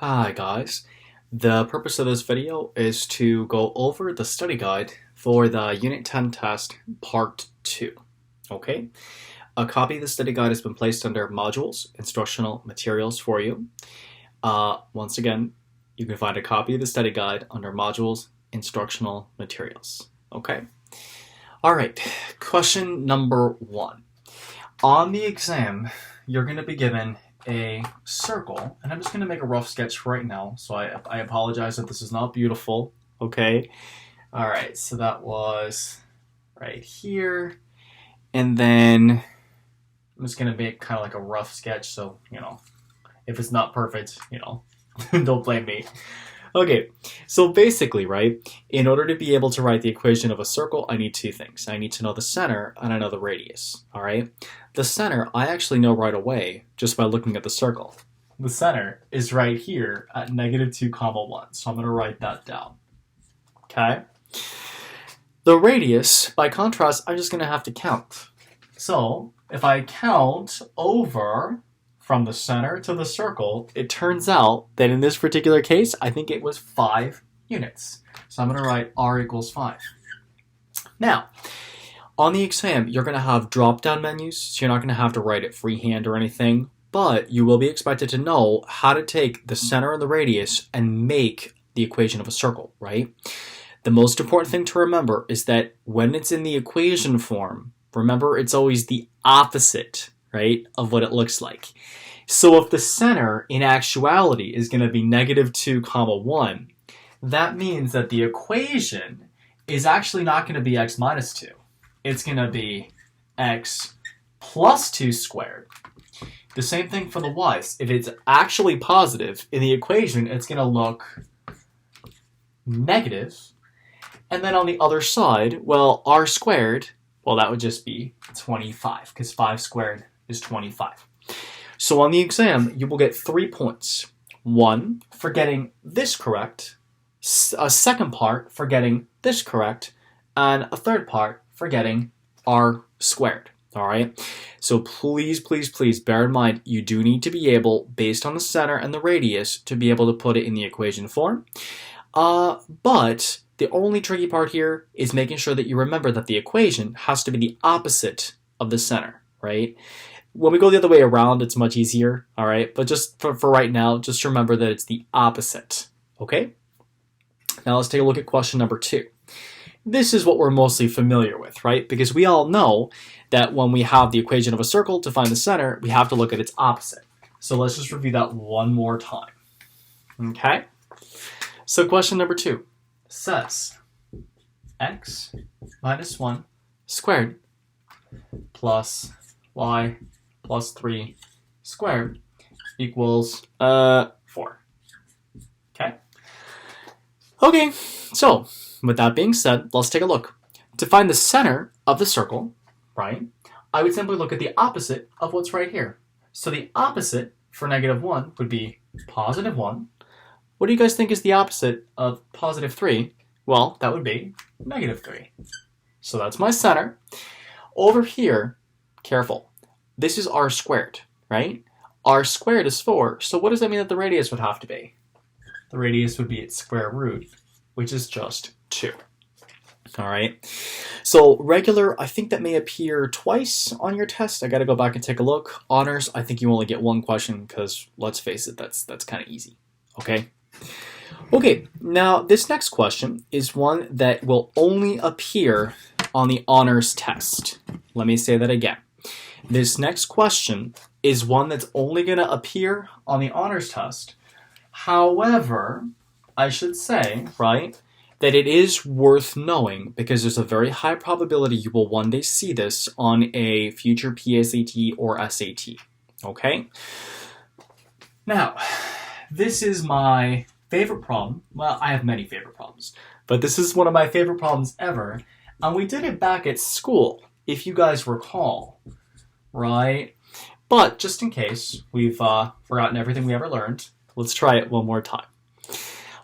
Hi guys, the purpose of this video is to go over the study guide for the Unit 10 test Part 2. Okay, a copy of the study guide has been placed under Modules, Instructional Materials for you. Once again, you can find a copy of the study guide under Modules, Instructional Materials. Okay, alright, question number 1. On the exam, you're going to be given a circle, and I'm just going to make a rough sketch right now, so I apologize if this is not beautiful, okay? Alright, so that was right here, and then I'm just going to make kind of like a rough sketch, so, if it's not perfect, don't blame me. Okay, so basically, right, in order to be able to write the equation of a circle, I need two things. I need to know the center, and I know the radius, all right? The center, I actually know right away just by looking at the circle. The center is right here at -2, 1, so I'm going to write that down, okay? The radius, by contrast, I'm just going to have to count. So if I count over from the center to the circle, it turns out that in this particular case, I think it was 5 units. So I'm going to write r equals 5. Now, on the exam, you're going to have drop-down menus, so you're not going to have to write it freehand or anything, but you will be expected to know how to take the center and the radius and make the equation of a circle, right? The most important thing to remember is that when it's in the equation form, remember it's always the opposite, right, of what it looks like. So if the center in actuality is going to be -2, 1, that means that the equation is actually not going to be x minus 2. It's going to be x plus 2 squared. The same thing for the y's. If it's actually positive in the equation, it's going to look negative. And then on the other side, well, r squared, well, that would just be 25, because 5 squared is 25. So on the exam, you will get 3 points. 1 for getting this correct, a second part for getting this correct, and a third part for getting r squared. All right? So please, please, please bear in mind, you do need to be able, based on the center and the radius, to be able to put it in the equation form. But the only tricky part here is making sure that you remember that the equation has to be the opposite of the center, right? When we go the other way around, it's much easier, all right? But just for right now, just remember that it's the opposite, okay? Now let's take a look at question number 2. This is what we're mostly familiar with, right? Because we all know that when we have the equation of a circle to find the center, we have to look at its opposite. So let's just review that one more time, okay? So question number 2 says x minus 1 squared plus y plus 3 squared equals 4. Okay, so with that being said, let's take a look. To find the center of the circle, right, I would simply look at the opposite of what's right here. So the opposite for -1 would be +1. What do you guys think is the opposite of +3? Well, that would be -3. So that's my center. Over here, careful, this is r squared, right? R squared is 4, so what does that mean that the radius would have to be? The radius would be its square root, which is just 2. All right, so regular, I think that may appear twice on your test. I got to go back and take a look. Honors, I think you only get one question because, let's face it, that's kind of easy, okay? Okay, now this next question is one that will only appear on the honors test. Let me say that again. This next question is one that's only going to appear on the honors test. However, I should say, right, that it is worth knowing because there's a very high probability you will one day see this on a future PSAT or SAT, okay? Now, this is my favorite problem. Well, I have many favorite problems, but this is one of my favorite problems ever, and we did it back at school, if you guys recall, right? But just in case we've forgotten everything we ever learned, let's try it one more time.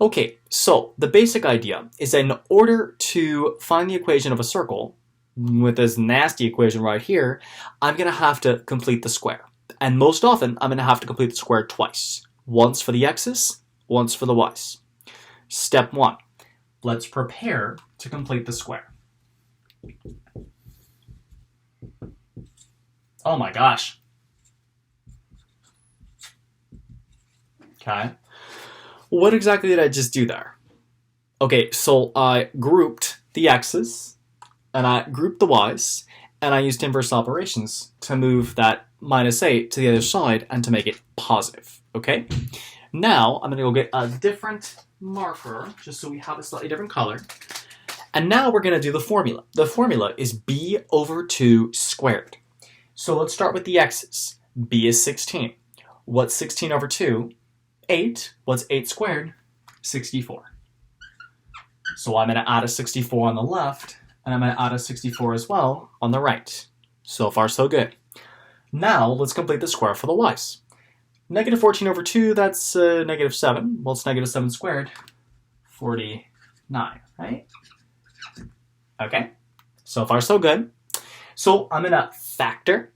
Okay, so the basic idea is that in order to find the equation of a circle, with this nasty equation right here, I'm going to have to complete the square. And most often, I'm going to have to complete the square twice. once for the x's, once for the y's. Step 1. Let's prepare to complete the square. Oh my gosh. Okay. What exactly did I just do there? Okay, so I grouped the x's, and I grouped the y's, and I used inverse operations to move that -8 to the other side and to make it positive, okay? Now, I'm going to go get a different marker, just so we have a slightly different color. And now we're going to do the formula. The formula is b over 2 squared. So let's start with the x's. b is 16. What's 16 over 2? 8. What's 8 squared? 64. So I'm going to add a 64 on the left, and I'm going to add a 64 as well on the right. So far, so good. Now, let's complete the square for the y's. Negative 14 over 2, that's negative 7. Well, it's negative 7 squared. 49, right? Okay. So far, so good. So I'm going to factor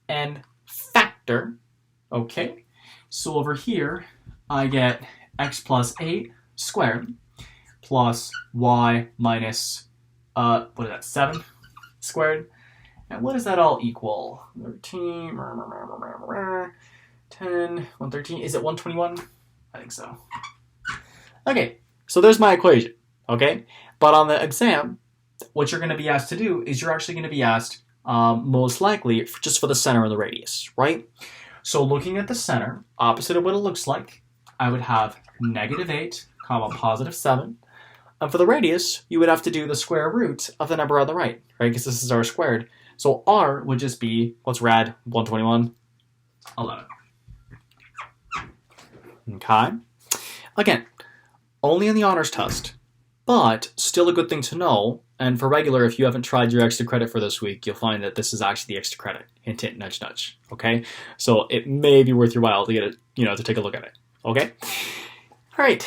and factor. Okay. So over here, I get x plus 8 squared plus y minus, what is that, 7 squared? And what does that all equal? 13, 10, 113. Is it 121? I think so. Okay, so there's my equation, okay? But on the exam, what you're going to be asked to do is you're actually going to be asked, most likely, just for the center and the radius, right? So looking at the center, opposite of what it looks like, I would have negative 8, comma, positive 7. And for the radius, you would have to do the square root of the number on the right, right? Because this is r squared. So r would just be, what's rad? 121? 11. Okay. Again, only in the honors test, but still a good thing to know. And for regular, if you haven't tried your extra credit for this week, you'll find that this is actually the extra credit. Hint, hint, nudge, nudge. Okay? So it may be worth your while to get it, to take a look at it. Okay? All right.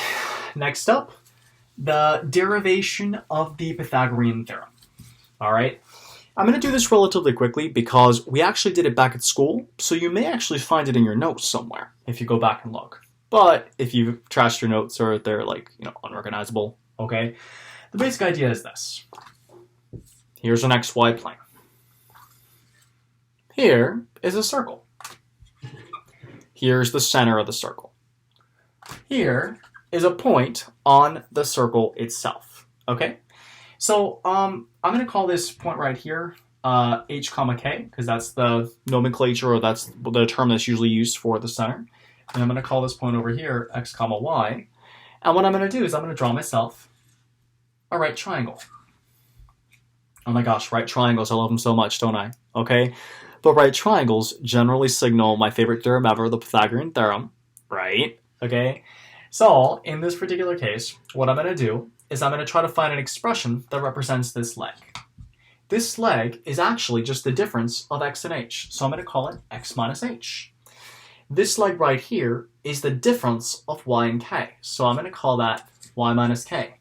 Next up, the derivation of the Pythagorean theorem. All right? I'm going to do this relatively quickly because we actually did it back at school, so you may actually find it in your notes somewhere if you go back and look. But if you've trashed your notes or they're unrecognizable, okay? The basic idea is this. Here's an XY plane. Here is a circle. Here's the center of the circle. Here is a point on the circle itself, okay? So I'm going to call this point right here h comma k, because that's the nomenclature, or that's the term that's usually used for the center. And I'm going to call this point over here x comma y. And what I'm going to do is I'm going to draw myself a right triangle. Oh my gosh, right triangles, I love them so much, don't I? Okay? But right triangles generally signal my favorite theorem ever, the Pythagorean theorem, right? Okay? So, in this particular case, what I'm going to do is I'm going to try to find an expression that represents this leg. This leg is actually just the difference of x and h, so I'm going to call it x minus h. This leg right here is the difference of y and k, so I'm going to call that y minus k.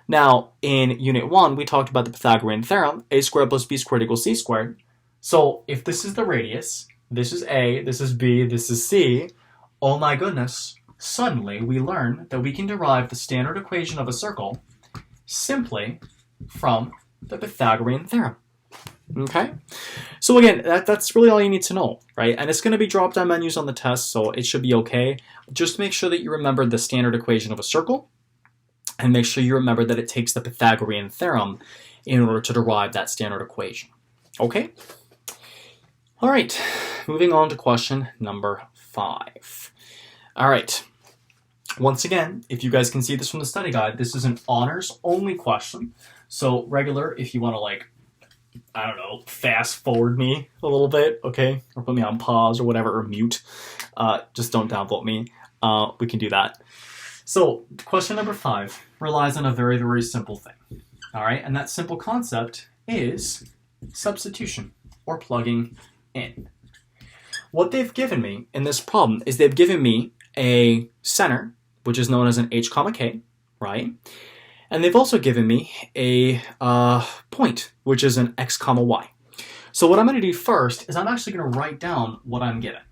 Now, in Unit 1, we talked about the Pythagorean theorem, a squared plus b squared equals c squared. So, if this is the radius, this is a, this is b, this is c, oh my goodness, suddenly we learn that we can derive the standard equation of a circle simply from the Pythagorean theorem. Okay? So again, that's really all you need to know, right? And it's going to be drop-down menus on the test, so it should be okay. Just make sure that you remember the standard equation of a circle, and make sure you remember that it takes the Pythagorean theorem in order to derive that standard equation. Okay? All right, moving on to question number 5. All right. Once again, if you guys can see this from the study guide, this is an honors-only question. So regular, if you want to, fast forward me a little bit, okay? Or put me on pause or whatever, or mute. Just don't downvote me. We can do that. So question number 5 relies on a very, very simple thing. All right, and that simple concept is substitution or plugging in. What they've given me in this problem is they've given me a center, which is known as an h comma k, right? And they've also given me a point, which is an x comma y. So what I'm going to do first is I'm actually going to write down what I'm given.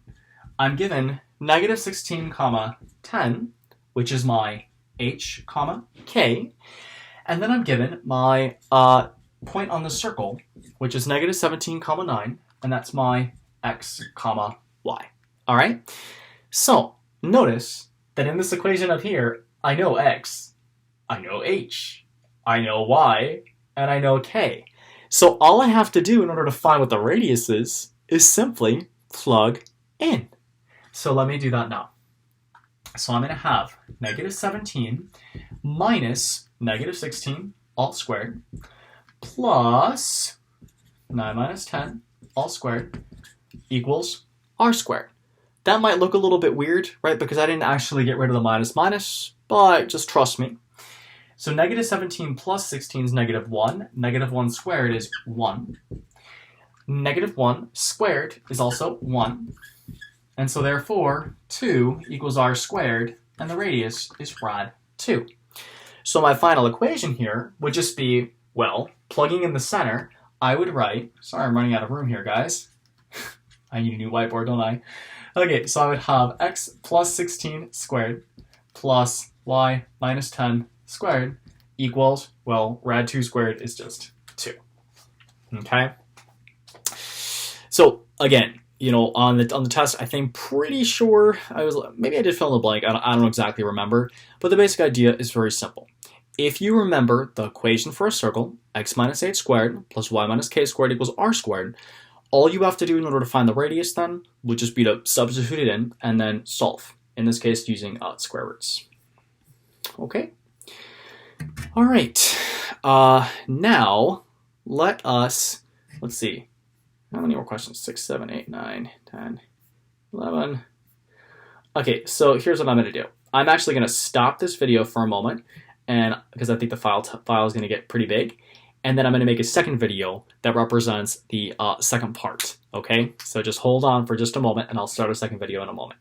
I'm given negative 16 comma 10, which is my h comma k, and then I'm given my point on the circle, which is negative 17 comma 9, and that's my x comma y. All right? So notice that in this equation up here, I know x, I know h, I know y, and I know k. So all I have to do in order to find what the radius is simply plug in. So let me do that now. So I'm going to have negative 17 minus negative 16 all squared plus 9 minus 10 all squared equals r squared. That might look a little bit weird, right? Because I didn't actually get rid of the minus, but just trust me. So negative 17 plus 16 is negative 1. Negative 1 squared is 1. Negative 1 squared is also 1. And so therefore, 2 equals r squared, and the radius is rad 2. So my final equation here would just be, well, plugging in the center, I would write, sorry I'm running out of room here, guys. I need a new whiteboard, don't I? Okay, so I would have x plus 16 squared plus y minus 10 squared equals, well, rad 2 squared is just 2. Okay? So again, you know, on the test, I think pretty sure maybe I did fill in the blank. I don't exactly remember, but the basic idea is very simple. If you remember the equation for a circle, x minus h squared plus y minus k squared equals r squared, all you have to do in order to find the radius then would just be to substitute it in and then solve. In this case, using square roots. Okay. All right. Now let's see. How many more questions? 6, 7, 8, 9, 10, 11. Okay, so here's what I'm going to do. I'm actually going to stop this video for a moment, and because I think the file is going to get pretty big, and then I'm going to make a second video that represents the second part. Okay, so just hold on for just a moment, and I'll start a second video in a moment.